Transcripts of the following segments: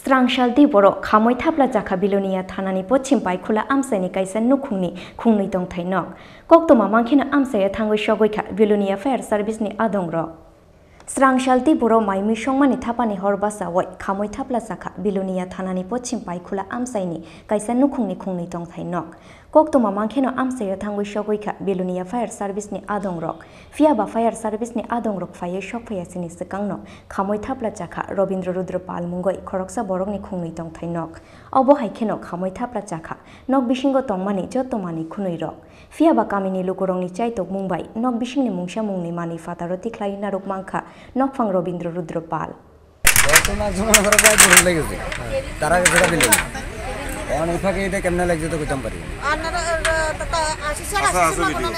स्रांशालती बर' खामै थाब्ला जाखा बिलनिया थानानि पश्चिम पाइखुला आमसायनि काइसा नुखुंनि खुंनै दं थाइनक कक्तमा मांखिना आमसाया थांगै सगैखा बिलनिया फायार सार्भिसनि आदं र स्रांशालती बर' माइमि संमानि थापानि हरबासा वय खामै थाब्ला जाखा बिलनिया थानानि पश्चिम पाइखुला आमसायनि काइसा नुखुंनि खुंनै दं थाइनक कक्तमा मांखिना आमसाया थांगै सगैखा बिलनिया फायार सार्भिसनि आदं रक फियाबा फायार सार्भिसनि आदं रक फायै सकफैयासिनि सिगांनो खामै थाब्ला जाखा रबीन्द्र रुद्र पाल मुंगै खरकसा बरकनि खुंनै दं थाइनक अबो हाइखेनो खामै थाब्ला जाखा नक बिसिंग तंमानि जत्तमानि खुनै रक फियाबा कामिनि लुकुरंनि चाइतक मुंबाई नक बिसिंनि मुंसा मुंनि मानि फातारो तिख्लाइ नारुक मांखा नकफां रबीन्द्र रुद्र पाल বর্তমান সময় করে প্রায় দূর লেগেছে তারা সেটা দিল অনেক ফাঁকে এটা কেমনে লাগছে তো কইতাম পারি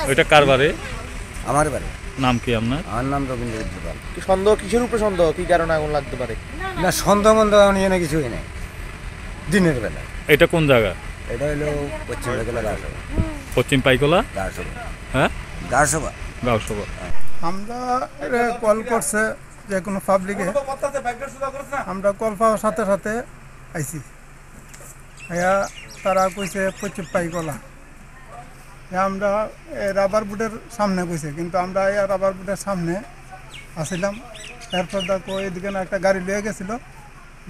ওইটা কার বাড়ি? আমার বাড়ি। নাম কি আপনার? আমার নাম রবীন্দ্র রুদ্র পাল। কি সন্দেহ কিসের উপরে সন্দেহ কি কারণে আগুন লাগতে পারে? না সন্দেহ মন্দেহ নিয়ে না কিছুই নেই দিনের বেলা। এটা কোন জায়গা? এটা হলো পশ্চিম পাইকলা গাঁওসভা। পশ্চিম পাইকলা গাঁওসভা? হ্যাঁ গাঁওসভা। গাঁওসভা। আমরা কল করছে যে কোনো পাবলিকে আমরা কল পাওয়ার সাথে সাথে আইছি তারা কইছে পশ্চিম পাইকলা আমরা রাবার বুটের সামনে কইছে কিন্তু আমরা রাবার বুটের সামনে আসছিলাম এরপর দেখো এদিকে না একটা গাড়ি লিয়ে গেছিল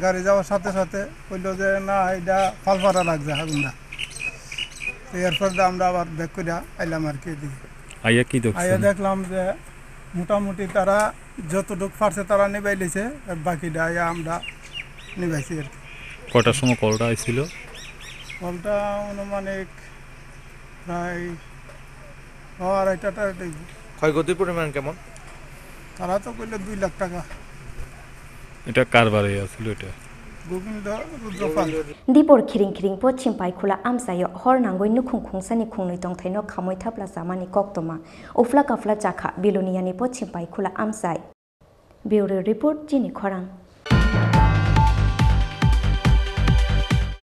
গাড়ি যাওয়ার সাথে সাথে কইল যে না এটা ফালফারা লাগছে আগুনটা এরপর আমরা আবার ব্যাক করে আইলাম আর কি এদিকে আইয়া দেখলাম যে মোটামুটি তারা যতটুকু পারছে তারা নিবাই লিছে বাকিটা আইয়া আমরা নিবাইছি আর কি। কটার সময় কলটা আইছিল? কলটা অনুমানিক প্রায় 2:30টার দিকে। ক্ষয়ক্ষতির পরিমাণ কেমন? তারা তো কইলো 2 লাখ টাকা। এটা কার বাড়ি আছিল এটা? গোবিন্দ রুদ্রপাল। দিপর খিরিং খিরিং পশ্চিম পাইখুলা আমসায় হর নাঙ্গই নুখুং খুংসানি খুংनै দं थाइनो खामै थाब्ला जामानि कक्तमा उफ्ला काफ्ला जाखा बिलनियानि पश्चिम पाइखुला आमसाय। ब्यूरो रिपोर्ट जिनि खरां।